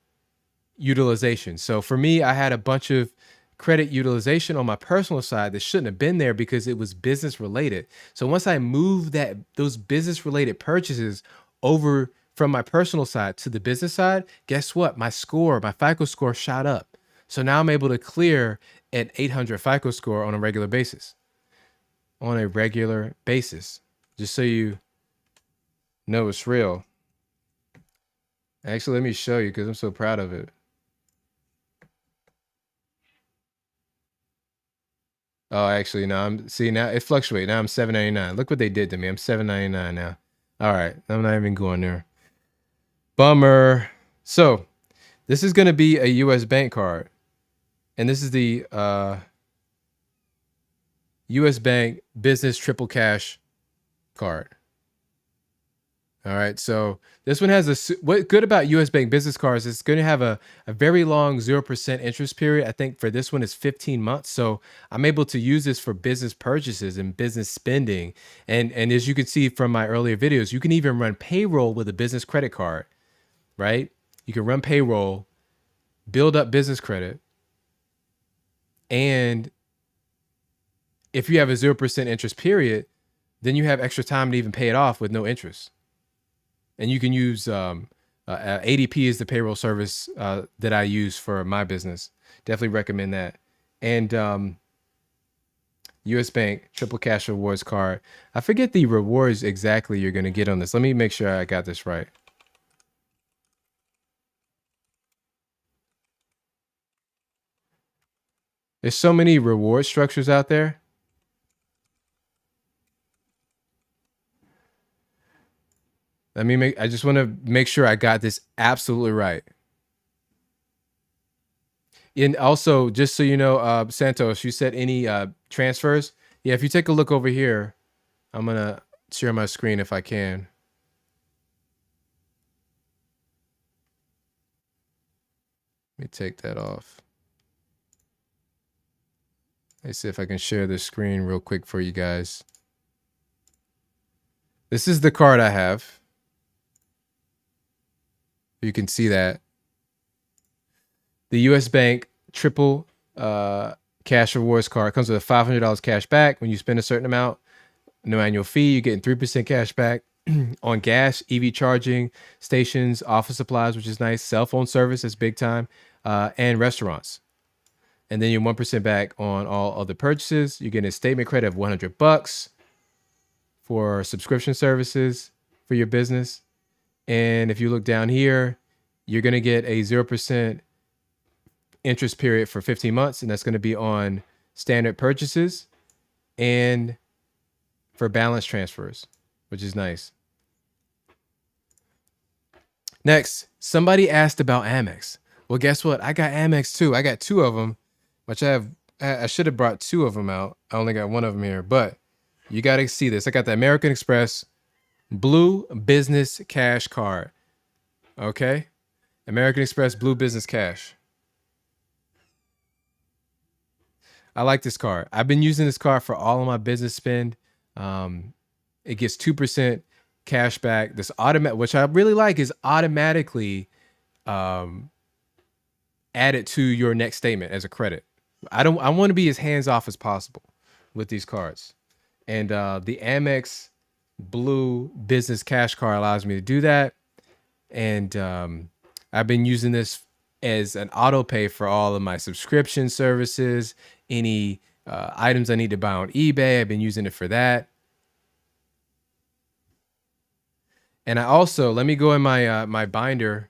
utilization. So for me, I had a bunch of credit utilization on my personal side that shouldn't have been there because it was business related. So once I moved those business related purchases over from my personal side to the business side, guess what? My FICO score shot up. So now I'm able to clear an 800 FICO score on a regular basis. Just so you know it's real. Actually, let me show you because I'm so proud of it. Oh, actually, no. I'm see now it fluctuates. Now I'm 7.99. Look what they did to me. I'm 7.99 now. All right, I'm not even going there. Bummer. So this is going to be a U.S. bank card, and this is the U.S. Bank Business Triple Cash card. All right, so this one has what good about U.S. Bank business cards is it's going to have a very long 0% interest period. I think for this one is 15 months. So I'm able to use this for business purchases and business spending. And as you can see from my earlier videos, you can even run payroll with a business credit card, right? You can run payroll, build up business credit, and if you have a 0% interest period, then you have extra time to even pay it off with no interest. And you can use ADP is the payroll service that I use for my business. Definitely recommend that. And US Bank Triple Cash Rewards card. I forget the rewards exactly you're going to get on this. Let me make sure I got this right. There's so many reward structures out there. I just want to make sure I got this absolutely right. And also, just so you know, Santos, you said any transfers? Yeah, if you take a look over here, I'm going to share my screen if I can. Let me take that off. Let's see if I can share the screen real quick for you guys. This is the card I have. You can see that. The US Bank Triple Cash Rewards card comes with a $500 cash back when you spend a certain amount. No annual fee. You're getting 3% cash back on gas, EV charging stations, office supplies, which is nice. Cell phone service is big time, and restaurants. And then you're 1% back on all other purchases. You're getting a statement credit of $100 for subscription services for your business. And if you look down here, you're going to get a 0% interest period for 15 months. And that's going to be on standard purchases and for balance transfers, which is nice. Next, somebody asked about Amex. Well, guess what? I got Amex too. I got 2 of them, which I should have brought 2 of them out. I only got 1 of them here, but you got to see this. I got the American Express Blue Business Cash card. Okay. American Express Blue Business Cash. I like this card. I've been using this card for all of my business spend. It gets 2% cash back. This automatic, which I really like, is automatically added to your next statement as a credit. I want to be as hands off as possible with these cards. And the Amex Blue Business Cash card allows me to do that. And I've been using this as an auto pay for all of my subscription services, any items I need to buy on eBay. I've been using it for that. And I also, let me go in my my binder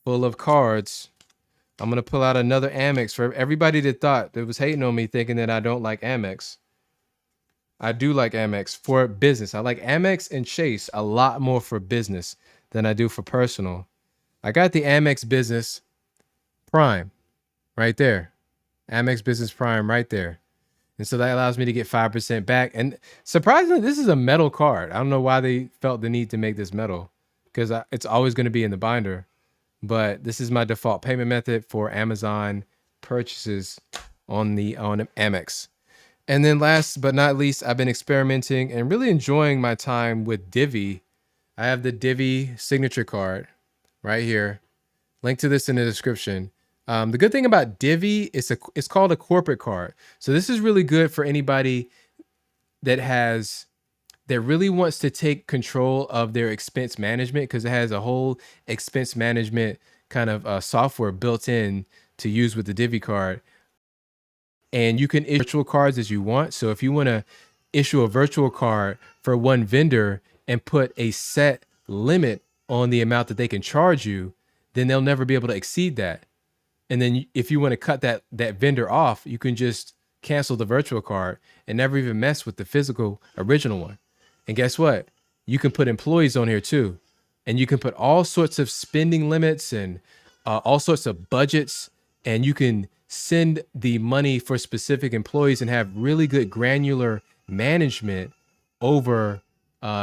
full of cards. I'm going to pull out another Amex for everybody that was hating on me thinking that I don't like Amex. I do like Amex for business. I like Amex and Chase a lot more for business than I do for personal. I got the Amex Business Prime right there. Amex Business Prime right there. And so that allows me to get 5% back. And surprisingly, this is a metal card. I don't know why they felt the need to make this metal, because it's always going to be in the binder. But this is my default payment method for Amazon purchases on Amex. And then last but not least, I've been experimenting and really enjoying my time with Divvy. I have the Divvy signature card right here. Link to this in the description. The good thing about Divvy is it's called a corporate card. So this is really good for anybody that really wants to take control of their expense management, because it has a whole expense management kind of software built in to use with the Divvy card. And you can issue virtual cards as you want. So if you want to issue a virtual card for one vendor and put a set limit on the amount that they can charge you, then they'll never be able to exceed that. And then if you want to cut that vendor off, you can just cancel the virtual card and never even mess with the physical original one. And guess what? You can put employees on here too. And you can put all sorts of spending limits and all sorts of budgets. And you can send the money for specific employees and have really good granular management over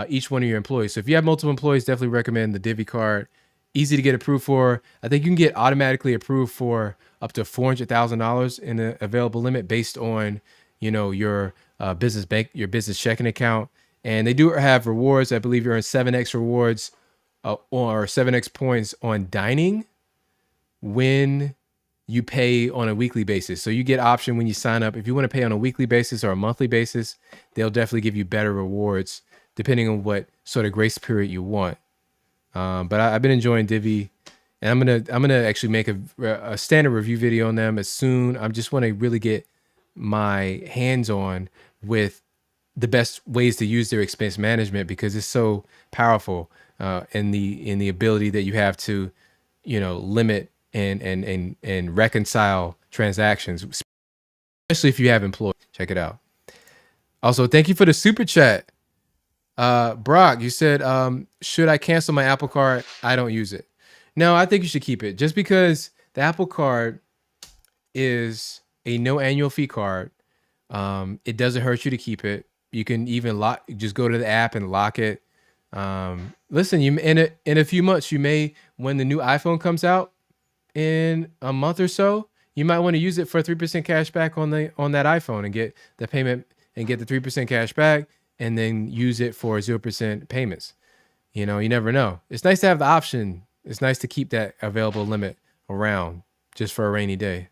each one of your employees. So if you have multiple employees, definitely recommend the Divvy card. Easy to get approved for. I think you can get automatically approved for up to $400,000 in the available limit based on, your business bank, your business checking account. And they do have rewards. I believe you're in 7x rewards or 7x points on dining when you pay on a weekly basis. So you get option when you sign up. If you want to pay on a weekly basis or a monthly basis, they'll definitely give you better rewards depending on what sort of grace period you want. But I've been enjoying Divvy, and I'm gonna actually make a standard review video on them as soon. I just want to really get my hands on with the best ways to use their expense management because it's so powerful in the ability that you have to, limit and reconcile transactions, especially if you have employees. Check it out. Also, thank you for the super chat. Brock, you said, should I cancel my Apple Card? I don't use it. No, I think you should keep it just because the Apple Card is a no annual fee card. It doesn't hurt you to keep it. You can even just go to the app and lock it. Listen, in a few months, you may, when the new iPhone comes out in a month or so, you might want to use it for 3% cash back on that iPhone and get the payment and get the 3% cash back and then use it for 0% payments. You never know. It's nice to have the option. It's nice to keep that available limit around just for a rainy day.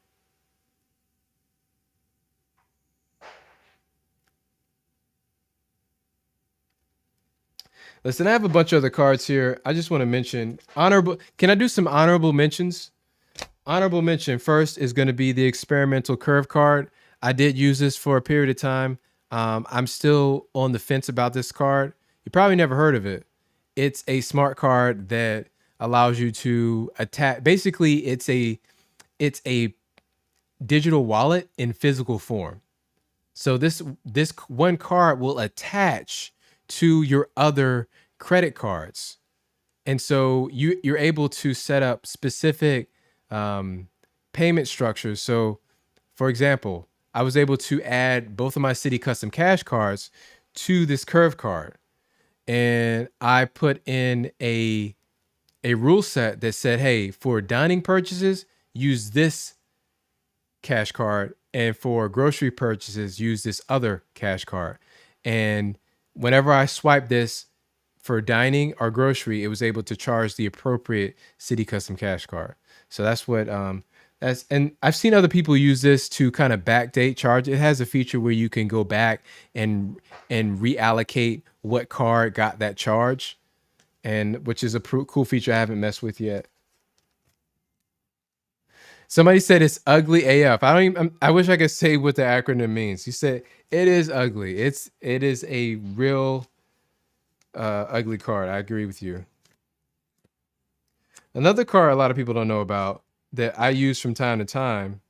Listen, I have a bunch of other cards here. I just want to mention honorable. Can I do some honorable mentions? Honorable mention first is going to be the experimental curve card. I did use this for a period of time. I'm still on the fence about this card. You probably never heard of it. It's a smart card that allows you to attach. Basically, it's a digital wallet in physical form. So this one card will attach to your other credit cards. And so you're able to set up specific payment structures. So for example, I was able to add both of my City Custom Cash cards to this curve card. And I put in a rule set that said, hey, for dining purchases, use this cash card. And for grocery purchases, use this other cash card. And whenever I swipe this for dining or grocery, it was able to charge the appropriate City Custom Cash card. So that's what and I've seen other people use this to kind of backdate charge. It has a feature where you can go back and reallocate what card got that charge, and which is a cool feature I haven't messed with yet. Somebody said it's ugly AF. I wish I could say what the acronym means. You said it is ugly. It is a real ugly card. I agree with you. Another card a lot of people don't know about that I use from time to time.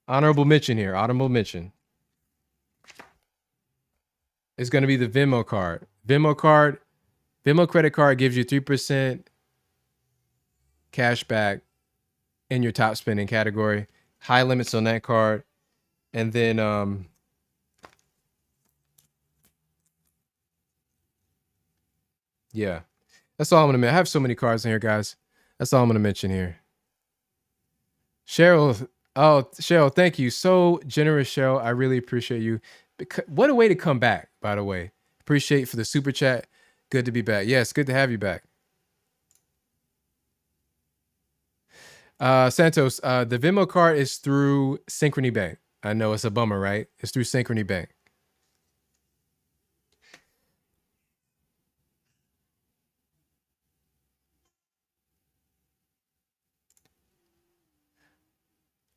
Honorable mention here. Honorable mention. It's going to be the Venmo card. Venmo credit card gives you 3% cash back in your top spending category. High limits on that card. And then yeah. That's all I'm gonna mention. I have so many cards in here, guys. That's all I'm gonna mention here. Cheryl, thank you. So generous, Cheryl. I really appreciate you. What a way to come back, by the way. Appreciate for the super chat. Good to be back. Yes, good to have you back. Santos, the Venmo card is through Synchrony Bank. I know it's a bummer, right? It's through Synchrony Bank.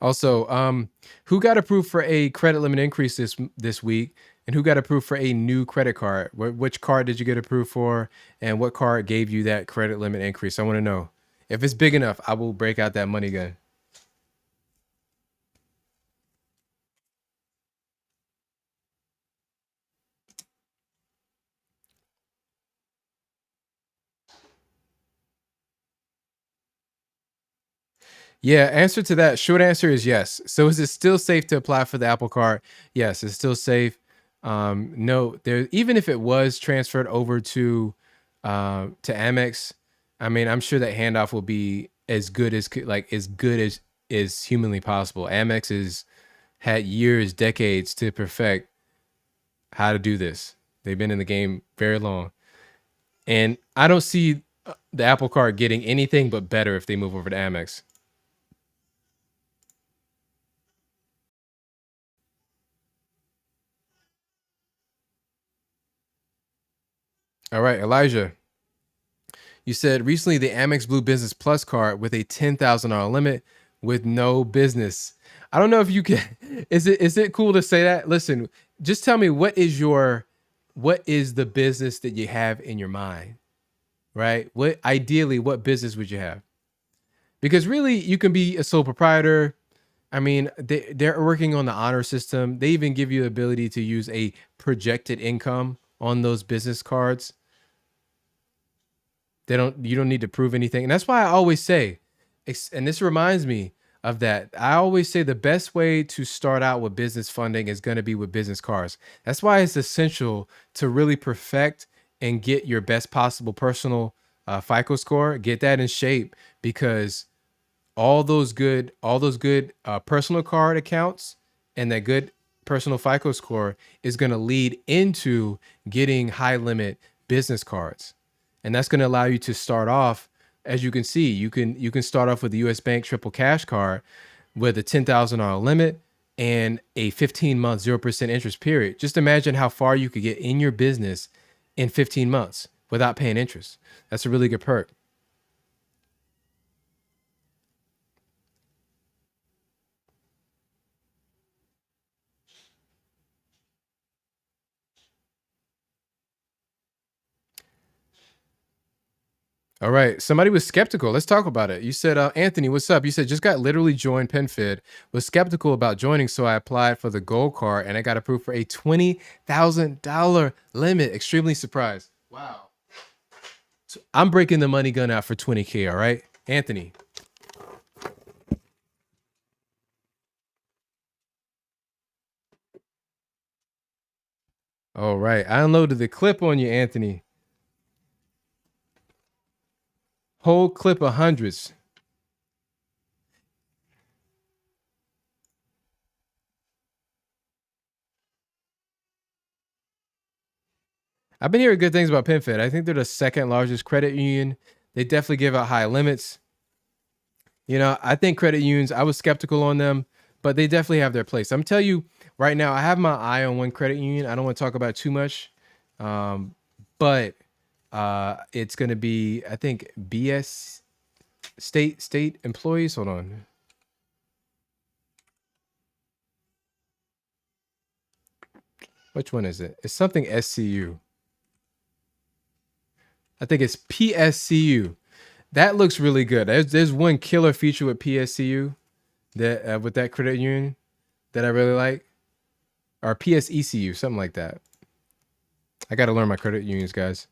Also, who got approved for a credit limit increase this week, and who got approved for a new credit card? Which card did you get approved for, and what card gave you that credit limit increase? I want to know. If it's big enough, I will break out that money gun. Yeah, answer to that. Short answer is yes. So is it still safe to apply for the Apple Card? Yes, it's still safe. No, there even if it was transferred over to Amex, I mean, I'm sure that handoff will be as good as like as good as is humanly possible. Amex has had years, decades to perfect how to do this. They've been in the game very long, and I don't see the Apple Card getting anything but better if they move over to Amex. All right, Elijah. You said recently the Amex Blue Business Plus card with a $10,000 limit with no business. I don't know if you can. Is it cool to say that? Listen, just tell me what is the business that you have in your mind, right? What ideally what business would you have? Because really you can be a sole proprietor. I mean, they're working on the honor system. They even give you the ability to use a projected income on those business cards. You don't need to prove anything. And that's why I always say, and this reminds me of that. I always say the best way to start out with business funding is going to be with business cards. That's why it's essential to really perfect and get your best possible personal FICO score, get that in shape, because all those good personal card accounts and that good personal FICO score is going to lead into getting high limit business cards, and that's going to allow you to start off. As you can see, you can start off with the U.S. Bank Triple Cash Card with a $10,000 limit and a 15-month 0% interest period. Just imagine how far you could get in your business in 15 months without paying interest. That's a really good perk. All right. Somebody was skeptical. Let's talk about it. You said, Anthony, what's up? You said, just got literally joined PenFed, was skeptical about joining, so I applied for the gold card and I got approved for a $20,000 limit. Extremely surprised. Wow. So I'm breaking the money gun out for 20K. All right. Anthony. All right. I unloaded the clip on you, Anthony. Whole clip of hundreds. I've been hearing good things about PenFed. I think they're the second largest credit union. They definitely give out high limits. I think credit unions, I was skeptical on them, but they definitely have their place. I'm telling you right now, I have my eye on one credit union. I don't want to talk about it too much. Um, but it's gonna be, I think, BS state employees. Hold on. Which one is it? It's something SCU. I think it's PSCU. That looks really good. There's one killer feature with PSCU that with that credit union that I really like, or PSECU, something like that. I got to learn my credit unions, guys.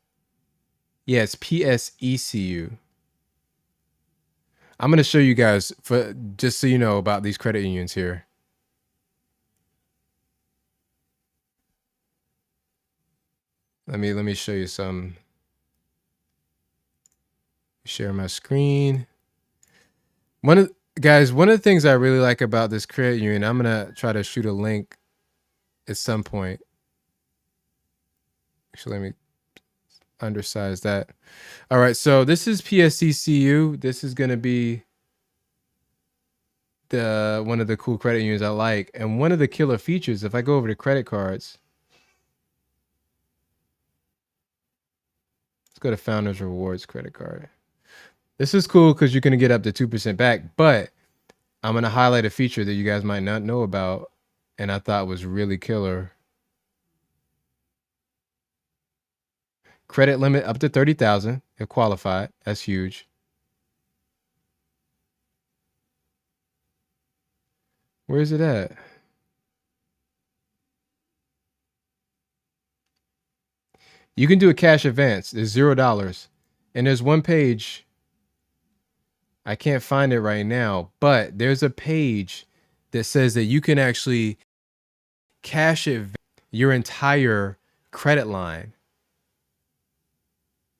Yeah, it's PSECU. I'm gonna show you guys for just so you know about these credit unions here. Let me show you some. Share my screen. One of the things I really like about this credit union, I'm gonna try to shoot a link at some point. Actually, let me undersize that. All right, so this is PSCCU. This is gonna be the one of the cool credit unions I like, and one of the killer features. If I go over to credit cards, let's go to Founders Rewards credit card. This is cool because you're gonna get up to 2% back, but I'm gonna highlight a feature that you guys might not know about, and I thought was really killer. Credit limit up to 30,000 if qualified. That's huge. Where is it at? You can do a cash advance. It's $0, and there's one page. I can't find it right now, but there's a page that says that you can actually cash your entire credit line.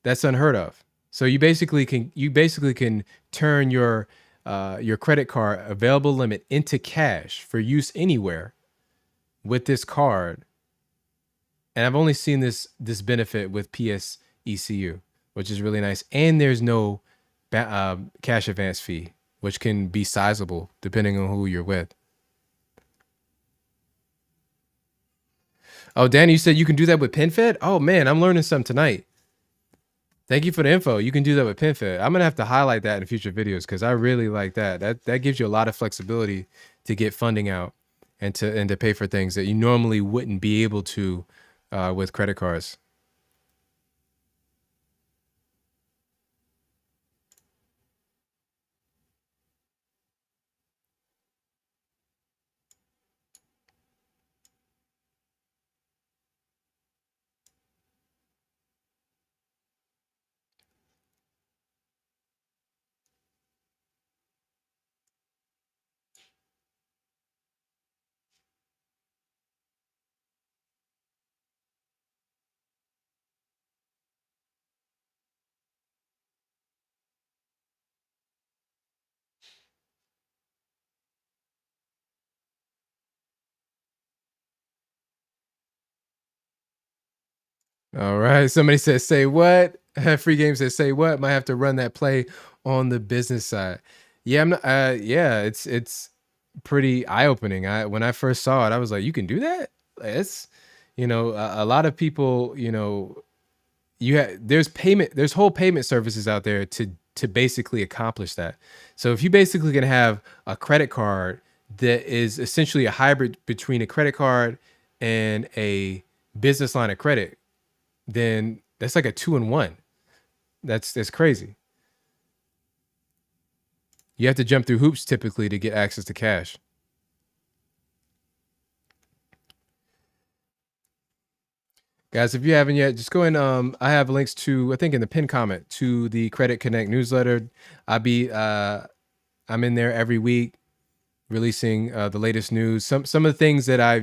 That's unheard of. So you basically can turn your credit card available limit into cash for use anywhere with this card. And I've only seen this benefit with PSECU, which is really nice. And there's no cash advance fee, which can be sizable depending on who you're with. Oh, Danny, you said you can do that with PenFed? Oh man, I'm learning something tonight. Thank you for the info. You can do that with PenFed. I'm gonna have to highlight that in future videos because I really like that. That gives you a lot of flexibility to get funding out and to pay for things that you normally wouldn't be able to with credit cards. All right. Somebody says, "Say what?" Free game says, "Say what?" Might have to run that play on the business side. Yeah, I'm not, yeah, it's pretty eye opening. I When I first saw it, I was like, "You can do that?" Like, it's a lot of people. There's whole payment services out there to basically accomplish that. So if you basically can have a credit card that is essentially a hybrid between a credit card and a business line of credit, then that's like a 2-in-1. That's crazy. You have to jump through hoops typically to get access to cash. Guys, if you haven't yet, just go in. I have links to, I think in the pinned comment, to the Credit Connect newsletter. I'm in there every week releasing the latest news. Some of the things that I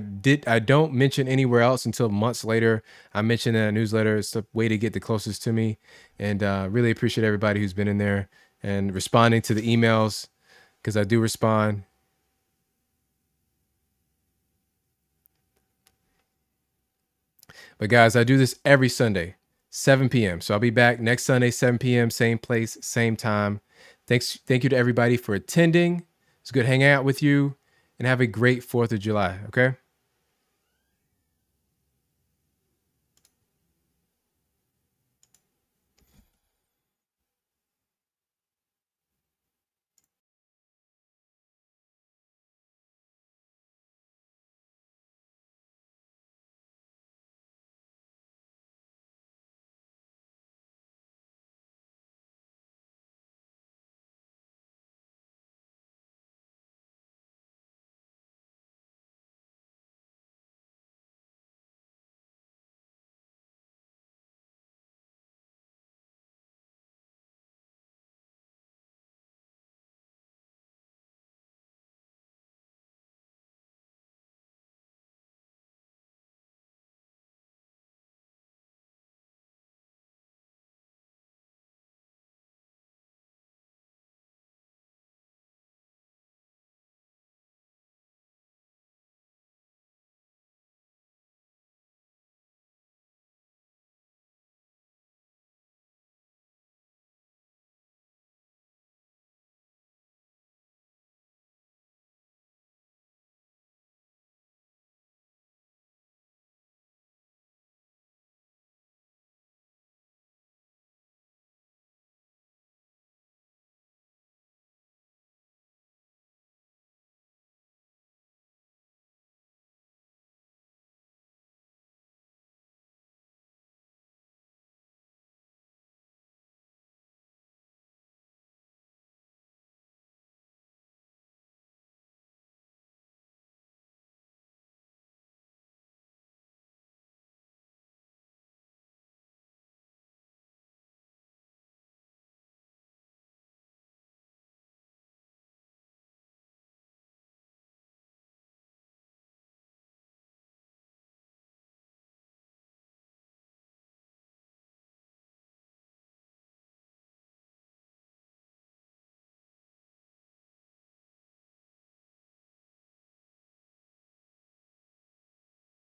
don't mention anywhere else until months later. I mention in a newsletter. It's the way to get the closest to me, and really appreciate everybody who's been in there and responding to the emails because I do respond. But guys, I do this every Sunday, 7 p.m. So I'll be back next Sunday, 7 p.m., same place, same time. Thank you to everybody for attending. It's good hanging out with you, and have a great 4th of July. Okay.